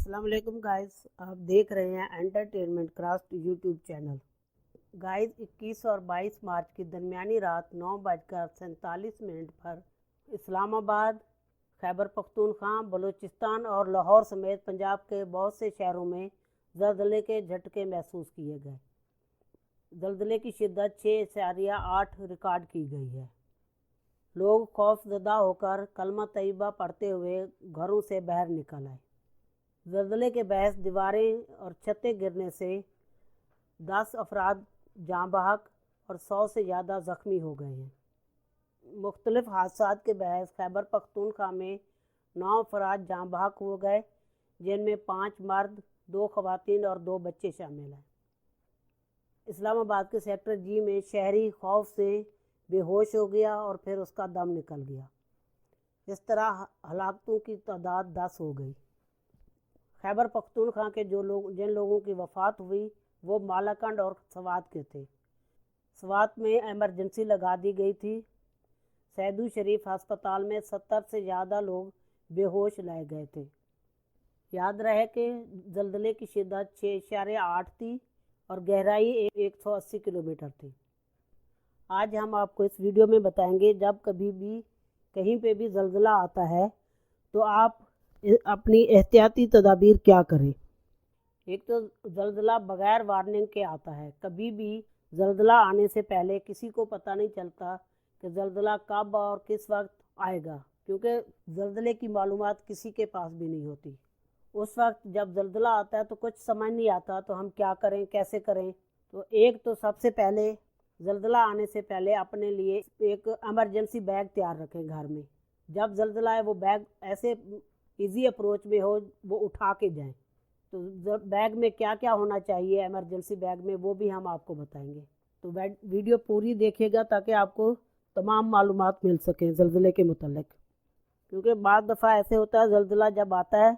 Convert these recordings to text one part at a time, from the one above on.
अस्सलाम वालेकुम गाइस, आप देख रहे हैं entertainment craft YouTube channel. Guys 21 और 22 मार्च की दरमियानी रात 9:47 पर इस्लामाबाद, खैबर पख्तूनख्वा, बलूचिस्तान और लाहौर समेत पंजाब के बहुत से शहरों में ज़लज़ले के झटके महसूस किए गए। ज़लज़ले की शिद्दत 6.8 रिकॉर्ड की गई है। लोग खौफजदा होकर कलमा तैयबा पढ़ते हुए घरों से बाहर निकल आए। ज़लज़ले के बायस दीवारें और छतें गिरने से 10 अफराद जाँ बहक और 100 से ज़्यादा ज़ख्मी हो गए हैं। मुख्तलिफ हादसात के बायस खैबर पख्तूनख्वा में 9 अफराद जाँ बहक हो गए, जिनमें 5 मर्द, 2 ख़वातीन और 2 बच्चे शामिल हैं। इस्लामाबाद के सेक्टर जी में शहरी खौफ से बेहोश हो गया और फिर उसका दम निकल गया। इस तरह हलाकतों की तादाद 10 हो गई। खैबर पख्तूनख्वा के जिन लोगों की वफ़ात हुई वो मालाकंड और सवात के थे। सवात में एमरजेंसी लगा दी गई थी। सैदू शरीफ अस्पताल में 70 से ज़्यादा लोग बेहोश लाए गए थे। याद रहे कि ज़लज़ले की शिद्दत 6.8 थी और गहराई 180 किलोमीटर थी। आज हम आपको इस वीडियो में बताएंगे जब कभी भी कहीं पे भी ज़लज़ला आता है तो आप अपनी एहतियाती तदाबीर क्या करें। एक तो ज़लज़ला बग़ैर वार्निंग के आता है। कभी भी ज़लज़ला आने से पहले किसी को पता नहीं चलता कि ज़लज़ला कब और किस वक्त आएगा, क्योंकि ज़लज़ले की मालूमात किसी के पास भी नहीं होती। उस वक्त जब ज़लज़ला आता है तो कुछ समझ नहीं आता तो हम क्या करें, कैसे करें। तो एक तो सबसे पहले ज़लज़ला आने से पहले अपने लिए एक एमरजेंसी बैग तैयार रखें घर में। जब ज़लज़ला है वो बैग ऐसे इजी अप्रोच में हो, वो उठा के जाएं। तो बैग में क्या क्या होना चाहिए एमरजेंसी बैग में वो भी हम आपको बताएंगे। तो वीडियो पूरी देखिएगा ताकि आपको तमाम मालूमात मिल सकें ज़लज़ले के मुतल्लिक। क्योंकि बाद दफ़ा ऐसे होता है ज़लज़ला जब आता है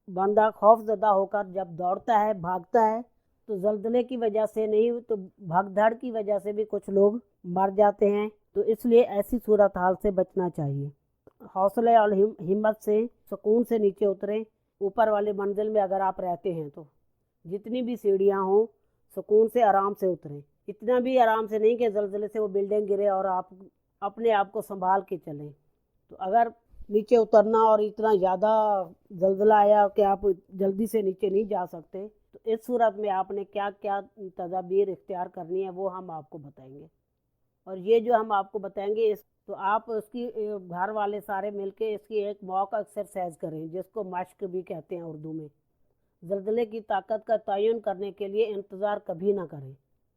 बंदा खौफजदा होकर जब दौड़ता है, भागता है, तो ज़लज़ले की वजह से नहीं तो भगदड़ की वजह से भी कुछ लोग मर जाते हैं। तो इसलिए ऐसी सूरत हाल से बचना चाहिए। हौसले और हिम्मत से सुकून से नीचे उतरें। ऊपर वाले मंजिल में अगर आप रहते हैं तो जितनी भी सीढ़ियाँ हों सुकून से आराम से उतरें। इतना भी आराम से नहीं कि ज़लज़ले से वो बिल्डिंग गिरे और आप अपने आप को संभाल के चलें। तो अगर नीचे उतरना और इतना ज़्यादा ज़लज़ला आया कि आप जल्दी से नीचे नहीं जा सकते, तो इस सूरत में आपने क्या क्या तदाबीर इख्तियार करनी है वो हम आपको बताएंगे। और ये जो हम आपको बताएंगे तो आप उसकी घर वाले सारे मिलके इसकी एक मॉक एक्सरसाइज करें, जिसको मश्क भी कहते हैं उर्दू में। ज़लज़ले की ताकत का तयन करने के लिए इंतज़ार कभी ना करें।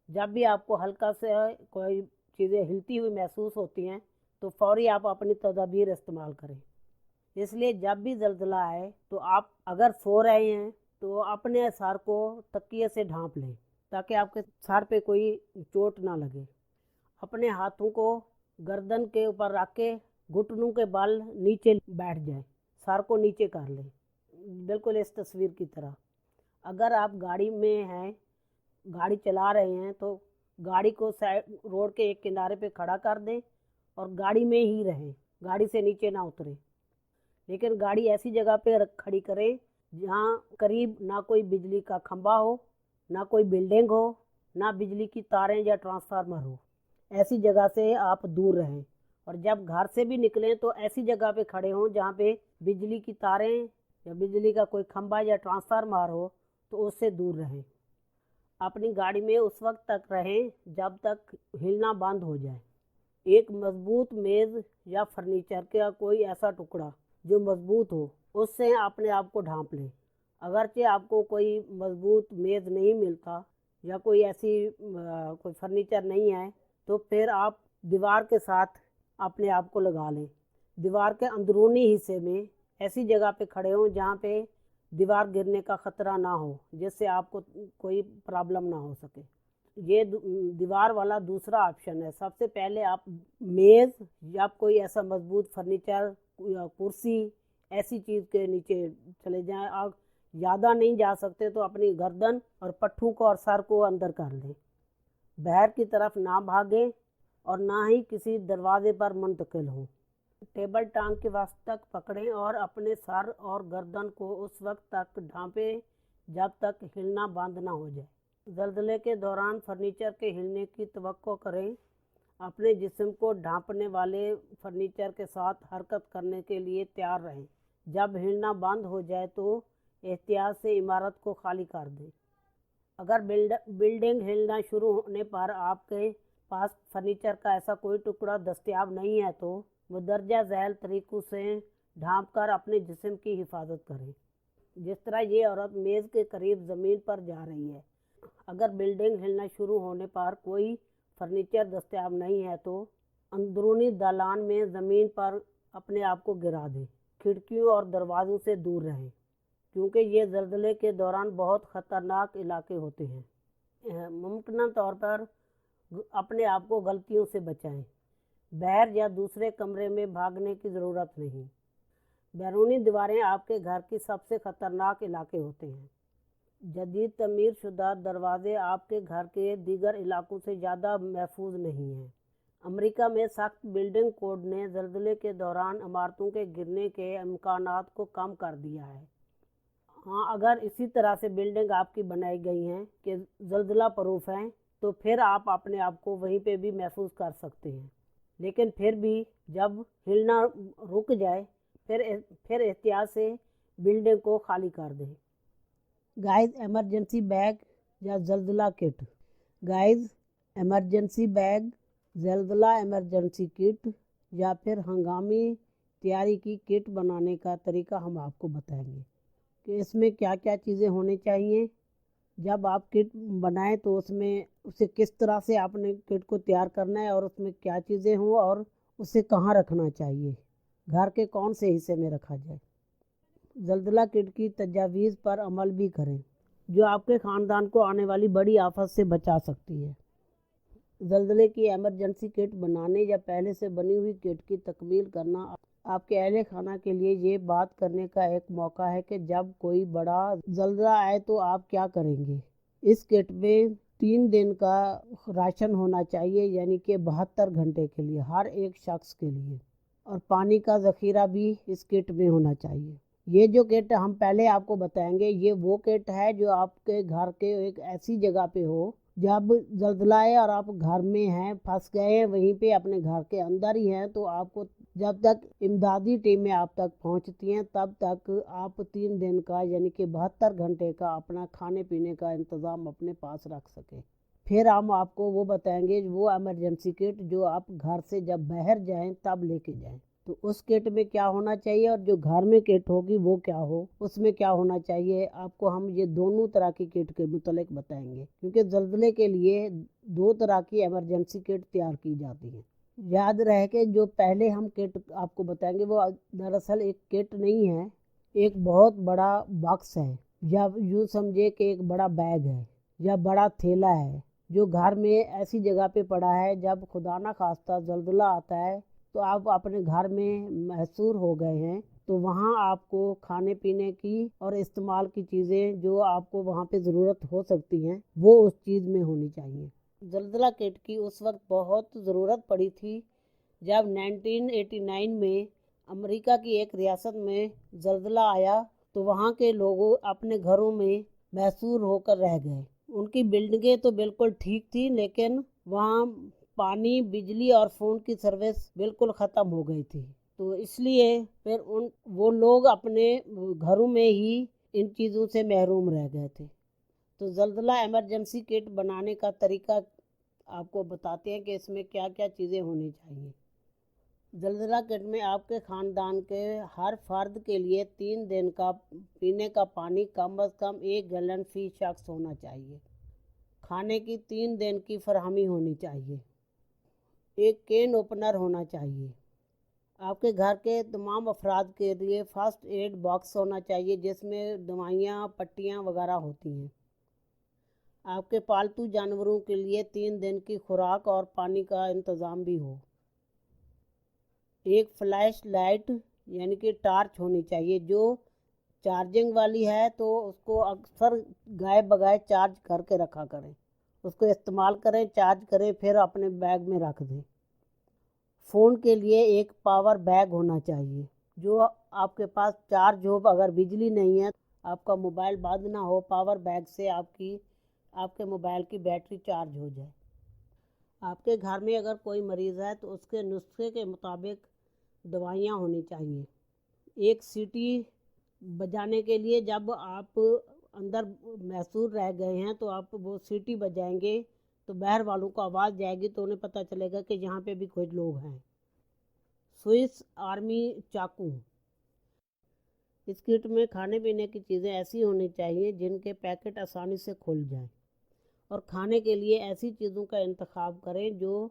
जब भी आपको हल्का से कोई चीज़ें हिलती हुई महसूस होती हैं तो फौरी आप अपनी तदाबीर इस्तेमाल करें। इसलिए जब भी ज़लज़ला आए तो आप अगर सो रहे हैं तो अपने सर को तकिए से ढांप लें ताकि आपके सर पे कोई चोट ना लगे। अपने हाथों को गर्दन के ऊपर रख के घुटनों के बल नीचे बैठ जाएं, सर को नीचे कर लें, बिल्कुल इस तस्वीर की तरह। अगर आप गाड़ी में हैं, गाड़ी चला रहे हैं, तो गाड़ी को साइड रोड के एक किनारे पे खड़ा कर दें और गाड़ी में ही रहें, गाड़ी से नीचे ना उतरें। लेकिन गाड़ी ऐसी जगह पे खड़ी करें जहाँ करीब ना कोई बिजली का खंभा हो, ना कोई बिल्डिंग हो, ना बिजली की तारें या ट्रांसफार्मर हो। ऐसी जगह से आप दूर रहें। और जब घर से भी निकलें तो ऐसी जगह पे खड़े हों जहाँ पे बिजली की तारें या बिजली का कोई खंभा या ट्रांसफार्मर हो, तो उससे दूर रहें। अपनी गाड़ी में उस वक्त तक रहें जब तक हिलना बंद हो जाए। एक मजबूत मेज़ या फर्नीचर का कोई ऐसा टुकड़ा जो मजबूत हो, उससे अपने आप को ढांप लें। अगरचे आपको कोई मजबूत मेज़ नहीं मिलता या कोई ऐसी कोई फर्नीचर नहीं है, तो फिर आप दीवार के साथ अपने आप को लगा लें। दीवार के अंदरूनी हिस्से में ऐसी जगह पे खड़े हों जहाँ पे दीवार गिरने का ख़तरा ना हो, जिससे आपको कोई प्रॉब्लम ना हो सके। ये दीवार वाला दूसरा ऑप्शन है। सबसे पहले आप मेज़ या कोई ऐसा मजबूत फर्नीचर या कुर्सी ऐसी चीज़ के नीचे चले जाएं। आप ज़्यादा नहीं जा सकते तो अपनी गर्दन और पट्ठों को और सर को अंदर कर लें। बाहर की तरफ ना भागें और ना ही किसी दरवाजे पर मुंतकिल हों। टेबल टांग के वक्त तक पकड़ें और अपने सर और गर्दन को उस वक्त तक ढांपें जब तक हिलना बंद ना हो जाए। ज़लज़ले के दौरान फर्नीचर के हिलने की तवक्को करें। अपने जिस्म को ढांपने वाले फर्नीचर के साथ हरकत करने के लिए तैयार रहें। जब हिलना बंद हो जाए तो एहतियात से इमारत को खाली कर दें। अगर बिल्डिंग हिलना शुरू होने पर आपके पास फर्नीचर का ऐसा कोई टुकड़ा दस्तयाब नहीं है तो मुंदरजा झैल तरीक़ों से ढांप कर अपने जिस्म की हिफाजत करें। जिस तरह ये औरत मेज़ के करीब ज़मीन पर जा रही है। अगर बिल्डिंग हिलना शुरू होने पर कोई फर्नीचर दस्तयाब नहीं है तो अंदरूनी दालान में ज़मीन पर अपने आप को गिरा दें। खिड़कियों और दरवाज़ों से दूर रहें क्योंकि ये ज़लज़ले के दौरान बहुत ख़तरनाक इलाके होते हैं। मुमकिन तौर पर अपने आप को गलतियों से बचाएं। बाहर या दूसरे कमरे में भागने की ज़रूरत नहीं। बैरूनी दीवारें आपके घर की सबसे ख़तरनाक इलाके होते हैं। जदीद तमीर शुदा दरवाजे आपके घर के दीगर इलाकों से ज़्यादा महफूज नहीं हैं। अमेरिका में सख्त बिल्डिंग कोड ने ज़लज़ले के दौरान इमारतों के गिरने के इम्कानात को कम कर दिया है। हाँ, अगर इसी तरह से बिल्डिंग आपकी बनाई गई हैं कि ज़लज़ला प्रूफ हैं तो फिर आप अपने आप को वहीं पे भी महफूज कर सकते हैं। लेकिन फिर भी जब हिलना रुक जाए फिर एहतियात से बिल्डिंग को खाली कर दें। गाइस, एमरजेंसी बैग या ज़लज़ला किट। गाइस, एमरजेंसी बैग, ज़लज़ला एमरजेंसी किट या फिर हंगामी तैयारी की किट बनाने का तरीका हम आपको बताएंगे कि इसमें क्या क्या चीज़ें होनी चाहिए। जब आप किट बनाएं तो उसे किस तरह से आपने किट को तैयार करना है और उसमें क्या चीज़ें हों और उसे कहाँ रखना चाहिए, घर के कौन से हिस्से में रखा जाए। ज़लज़ला किट की तजावीज़ पर अमल भी करें जो आपके ख़ानदान को आने वाली बड़ी आफत से बचा सकती है। ज़लज़ले की एमरजेंसी किट बनाने या पहले से बनी हुई किट की तकमील करना आपके अहले खाना के लिए ये बात करने का एक मौका है कि जब कोई बड़ा ज़लज़ला आए तो आप क्या करेंगे। इस किट में 3 दिन का राशन होना चाहिए, यानी कि 72 घंटे के लिए हर एक शख्स के लिए, और पानी का ज़ख़ीरा भी इस किट में होना चाहिए। ये जो किट हम पहले आपको बताएंगे ये वो किट है जो आपके घर के एक ऐसी जगह पे हो जब ज़लज़ला आए और आप घर में हैं, फंस गए हैं, वहीं पे अपने घर के अंदर ही हैं, तो आपको जब तक इमदादी टीमें आप तक पहुंचती हैं तब तक आप 3 दिन का यानी कि 72 घंटे का अपना खाने पीने का इंतज़ाम अपने पास रख सकें। फिर हम आपको वो बताएंगे वो एमरजेंसी किट जो आप घर से जब बाहर जाएं तब लेके जाएं। तो उस किट में क्या होना चाहिए और जो घर में किट होगी वो क्या हो, उसमें क्या होना चाहिए, आपको हम ये दोनों तरह की किट के मुतल्लिक बताएंगे क्योंकि ज़लज़ले के लिए 2 तरह की एमरजेंसी किट तैयार की जाती है। याद रहे कि जो पहले हम किट आपको बताएंगे वो दरअसल एक किट नहीं है, एक बहुत बड़ा बॉक्स है या यूँ समझे कि एक बड़ा बैग है या बड़ा थैला है जो घर में ऐसी जगह पे पड़ा है जब खुदा ना खास्ता ज़लज़ला आता है तो आप अपने घर में महसूर हो गए हैं तो वहाँ आपको खाने पीने की और इस्तेमाल की चीज़ें जो आपको वहाँ पे ज़रूरत हो सकती हैं वो उस चीज़ में होनी चाहिए। ज़लज़ला किट की उस वक्त बहुत ज़रूरत पड़ी थी जब 1989 में अमेरिका की एक रियासत में ज़लज़ला आया तो वहाँ के लोगों अपने घरों में महसूर होकर रह गए। उनकी बिल्डिंगें तो बिल्कुल ठीक थी लेकिन वहाँ पानी, बिजली और फ़ोन की सर्विस बिल्कुल ख़त्म हो गई थी, तो इसलिए फिर वो लोग अपने घरों में ही इन चीज़ों से महरूम रह गए थे। तो ज़लज़ला एमरजेंसी किट बनाने का तरीका आपको बताते हैं कि इसमें क्या क्या चीज़ें होनी चाहिए। ज़लज़ला किट में आपके ख़ानदान के हर फ़र्द के लिए 3 दिन का पीने का पानी कम अज़ कम 1 गैलन फ़ी शख्स होना चाहिए। खाने की 3 दिन की फरहमी होनी चाहिए। एक कैन ओपनर होना चाहिए। आपके घर के तमाम अफराद के लिए फ़र्स्ट एड बॉक्स होना चाहिए जिसमें दवाइयाँ, पट्टियाँ वगैरह होती हैं। आपके पालतू जानवरों के लिए 3 दिन की खुराक और पानी का इंतज़ाम भी हो। एक फ्लैश लाइट यानी कि टार्च होनी चाहिए जो चार्जिंग वाली है, तो उसको अक्सर गाय बगाए चार्ज करके रखा करें, उसको इस्तेमाल करें, चार्ज करें, फिर अपने बैग में रख दें। फ़ोन के लिए एक पावर बैग होना चाहिए, जो आपके पास चार्ज हो। अगर बिजली नहीं है आपका मोबाइल बंद ना हो, पावर बैग से आपके मोबाइल की बैटरी चार्ज हो जाए। आपके घर में अगर कोई मरीज़ है तो उसके नुस्खे के मुताबिक दवाइयाँ होनी चाहिए। एक सीटी बजाने के लिए जब आप अंदर महसूर रह गए हैं तो आप वो सीटी बजाएंगे तो बाहर वालों को आवाज़ जाएगी, तो उन्हें पता चलेगा कि यहाँ पे भी कुछ लोग हैं। स्विस आर्मी चाकू। इस किट में खाने पीने की चीज़ें ऐसी होनी चाहिए जिनके पैकेट आसानी से खुल जाएं, और खाने के लिए ऐसी चीज़ों का इंतखाब करें जो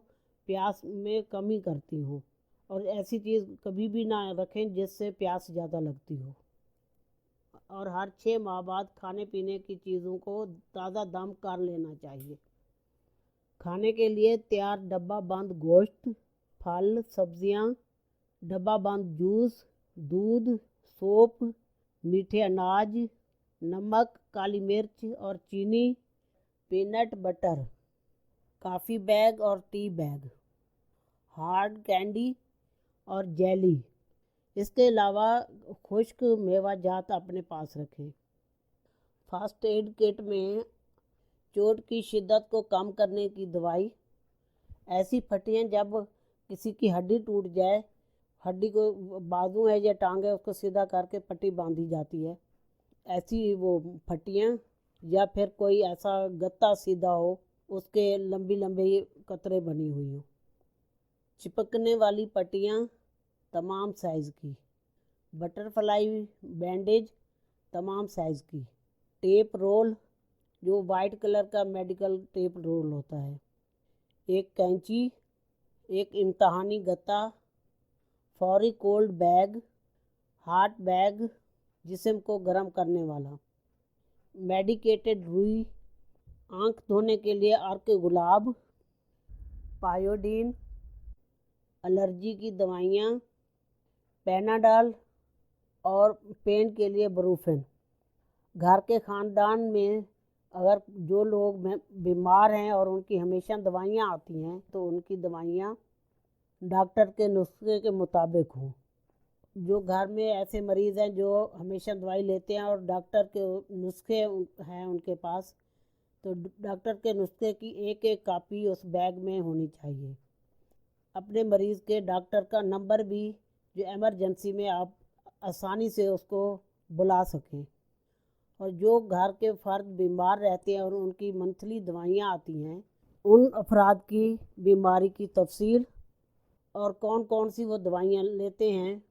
प्यास में कमी करती हों, और ऐसी चीज़ कभी भी ना रखें जिससे प्यास ज़्यादा लगती हो। और हर 6 माह बाद खाने पीने की चीज़ों को ताज़ा दम कर लेना चाहिए। खाने के लिए तैयार डब्बा बंद गोश्त, फल, सब्जियां, डब्बा बंद जूस, दूध, सोप, मीठे अनाज, नमक, काली मिर्च और चीनी, पीनट बटर, कॉफ़ी बैग और टी बैग, हार्ड कैंडी और जेली। इसके अलावा खुश्क मेवाजात अपने पास रखें। फर्स्ट एड किट में चोट की शिद्दत को कम करने की दवाई, ऐसी फटियाँ जब किसी की हड्डी टूट जाए, हड्डी को बाजू है या टांग है उसको सीधा करके पट्टी बांधी जाती है, ऐसी वो फटियाँ, या फिर कोई ऐसा गत्ता सीधा हो उसके लंबी लंबी कतरे बनी हुई हो। चिपकने वाली पट्टियाँ तमाम साइज़ की, बटरफ्लाई बैंडेज तमाम साइज़ की, टेप रोल जो वाइट कलर का मेडिकल टेप रोल होता है, एक कैंची, एक इम्तहानी गत्ता, फौरी कोल्ड बैग, हॉट बैग जिस्म को गर्म करने वाला, मेडिकेटेड रुई, आँख धोने के लिए अर्क गुलाब, पायोडीन, एलर्जी की दवाइयाँ, पैनाडॉल और पेन के लिए ब्रूफेन। घर के ख़ानदान में अगर जो लोग बीमार हैं और उनकी हमेशा दवाइयाँ आती हैं तो उनकी दवाइयाँ डॉक्टर के नुस्खे के मुताबिक हों। जो घर में ऐसे मरीज़ हैं जो हमेशा दवाई लेते हैं और डॉक्टर के नुस्खे हैं उनके पास, तो डॉक्टर के नुस्खे की एक एक कापी उस बैग में होनी चाहिए। अपने मरीज़ के डॉक्टर का नंबर भी, जो एमरजेंसी में आप आसानी से उसको बुला सकें। और जो घर के फ़र्द बीमार रहते हैं और उनकी मंथली दवाइयाँ आती हैं, उन अफराद की बीमारी की तफसील और कौन कौन सी वो दवाइयाँ लेते हैं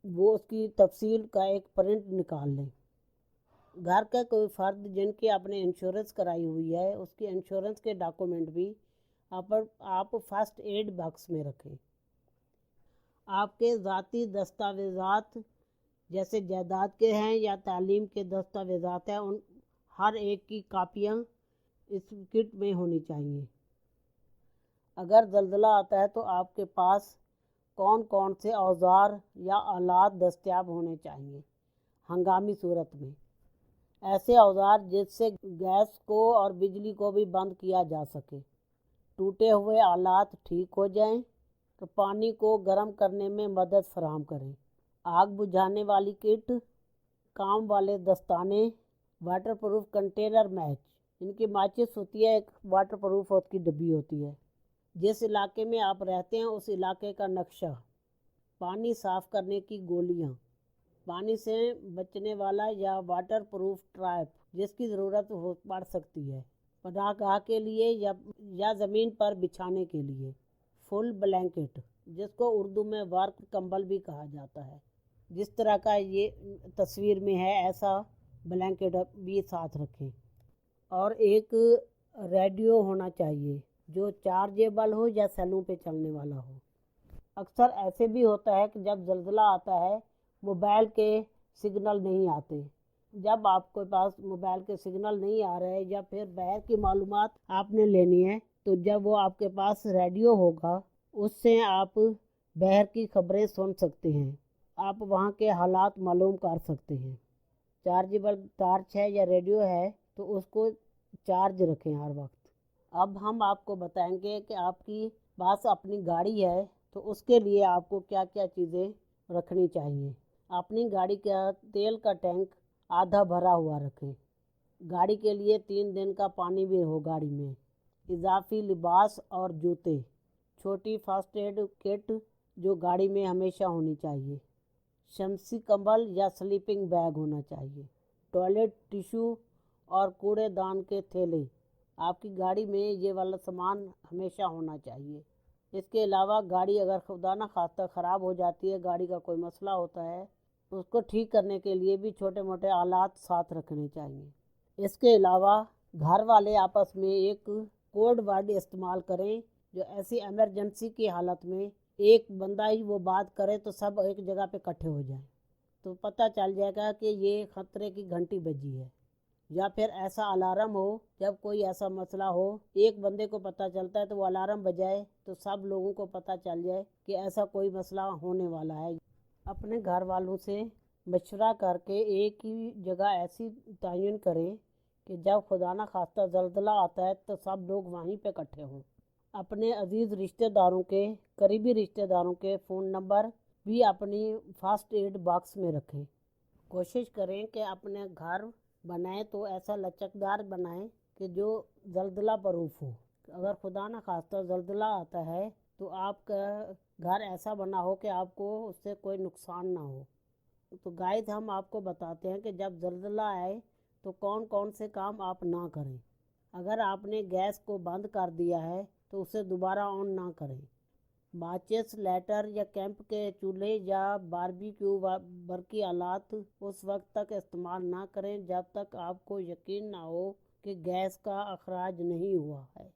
वो उसकी तफसील का एक प्रिंट निकाल लें। घर का कोई फ़र्द जिनकी आपने इंश्योरेंस कराई हुई है उसकी इंश्योरेंस के डॉक्यूमेंट भी आप फर्स्ट एड बॉक्स में रखें। आपके ज़ाती दस्तावेज़ात जैसे जायदाद के हैं या तालीम के दस्तावेज़ात हैं, उन हर एक की कापियाँ इस किट में होनी चाहिए। अगर ज़ल्ज़ला आता है तो आपके पास कौन कौन से औज़ार या आलात दस्तयाब होने चाहिए हंगामी सूरत में। ऐसे औज़ार जिससे गैस को और बिजली को भी बंद किया जा सके। टूटे हुए आलात ठीक हो जाएं तो पानी को गर्म करने में मदद फराहम करें। आग बुझाने वाली किट, काम वाले दस्ताने, वाटरप्रूफ कंटेनर मैच। इनकी माचिस होती है, एक वाटरप्रूफ उसकी डब्बी होती है। जिस इलाके में आप रहते हैं उस इलाके का नक्शा, पानी साफ़ करने की गोलियाँ, पानी से बचने वाला या वाटरप्रूफ ट्रैप जिसकी ज़रूरत पड़ सकती है पनाहगाह के लिए या ज़मीन पर बिछाने के लिए। फुल ब्लैंकेट जिसको उर्दू में वर्क कंबल भी कहा जाता है, जिस तरह का ये तस्वीर में है ऐसा ब्लैंकेट भी साथ रखें। और एक रेडियो होना चाहिए जो चार्जेबल हो या सेलों पे चलने वाला हो। अक्सर ऐसे भी होता है कि जब ज़ल्ज़ला आता है मोबाइल के सिग्नल नहीं आते। जब आपके पास मोबाइल के सिग्नल नहीं आ रहे या फिर बाहर की मालूमात आपने लेनी है तो जब वो आपके पास रेडियो होगा उससे आप बाहर की खबरें सुन सकते हैं, आप वहाँ के हालात मालूम कर सकते हैं। चार्जेबल टॉर्च है या रेडियो है तो उसको चार्ज रखें हर वक्त। अब हम आपको बताएंगे कि आपकी पास अपनी गाड़ी है تو اس کے لیے آپ کو کیا کیا چیزیں رکھنی چاہیے۔ اپنی گاڑی کا تیل کا ٹینک آدھا بھرا ہوا رکھیں۔ گاڑی کے لیے 3 دن کا پانی بھی ہو گاڑی میں۔ اضافی لباس اور جوتے، چھوٹی فرسٹ ایڈ کٹ جو گاڑی میں ہمیشہ ہونی چاہیے۔ شمسی کمبل یا سلیپنگ بیگ ہونا چاہیے۔ ٹوائلٹ ٹیشو اور کوڑے دان کے تھیلے، آپ کی گاڑی میں یہ والا سامان ہمیشہ ہونا چاہیے۔ اس کے علاوہ گاڑی اگر خدا نہ خواستہ خراب ہو جاتی ہے، گاڑی کا کوئی مسئلہ ہوتا ہے، اس کو ٹھیک کرنے کے لیے بھی چھوٹے موٹے آلات ساتھ رکھنے چاہیے۔ اس کے علاوہ گھر والے آپس میں ایک کوڈ ورڈ استعمال کریں جو ایسی ایمرجنسی کی حالت میں ایک بندہ ہی وہ بات کرے تو سب ایک جگہ پہ اکٹھے ہو جائیں، تو پتہ چل جائے گا کہ یہ خطرے کی گھنٹی بجی ہے۔ یا پھر ایسا الارم ہو، جب کوئی ایسا مسئلہ ہو، ایک بندے کو پتہ چلتا ہے تو وہ الارم بجائے تو سب لوگوں کو پتہ چل جائے کہ ایسا کوئی مسئلہ ہونے والا ہے۔ اپنے گھر والوں سے مشورہ کر کے ایک ہی جگہ ایسی تعین کریں کہ جب خدا نہ خواستہ زلزلہ آتا ہے تو سب لوگ وہیں پہ اکٹھے ہوں۔ اپنے عزیز رشتہ داروں کے، قریبی رشتہ داروں کے فون نمبر بھی اپنی فرسٹ ایڈ باکس میں رکھیں۔ کوشش کریں کہ اپنے گھر بنائیں تو ایسا لچکدار بنائیں کہ جو زلزلہ پروف ہو۔ اگر خدا نہ خواستہ زلزلہ آتا ہے تو آپ کا گھر ایسا بنا ہو کہ آپ کو اس سے کوئی نقصان نہ ہو۔ تو گائز ہم آپ کو بتاتے ہیں کہ جب زلزلہ آئے تو کون کون سے کام آپ نہ کریں۔ اگر آپ نے گیس کو بند کر دیا ہے تو اسے دوبارہ آن نہ کریں۔ ماچس، لائٹر یا کیمپ کے چولہے یا باربیکیو برقی آلات اس وقت تک استعمال نہ کریں جب تک آپ کو یقین نہ ہو کہ گیس کا اخراج نہیں ہوا ہے۔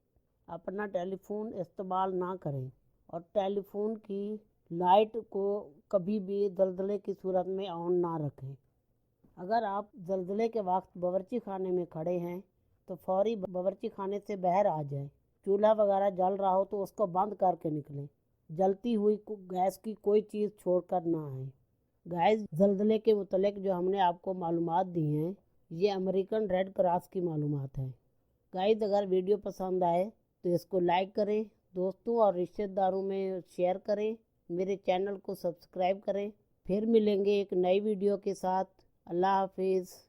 اپنا ٹیلی فون استعمال نہ کریں اور ٹیلی فون کی لائٹ کو کبھی بھی زلزلے کی صورت میں آن نہ رکھیں۔ اگر آپ زلزلے کے وقت باورچی خانے میں کھڑے ہیں تو فوری باورچی خانے سے باہر آ جائیں۔ چولہا وغیرہ جل رہا ہو تو اس کو بند کر کے نکلیں۔ جلتی ہوئی گیس کی کوئی چیز چھوڑ کر نہ آئیں۔ گائز زلزلے کے متعلق جو ہم نے آپ کو معلومات دی ہیں، یہ امریکن ریڈ کراس کی معلومات ہیں۔ گائز اگر ویڈیو پسند آئے تو اس کو لائک کریں، دوستوں اور رشتہ داروں میں شیئر کریں، میرے چینل کو سبسکرائب کریں۔ پھر ملیں گے ایک نئی ویڈیو کے ساتھ۔ اللہ حافظ۔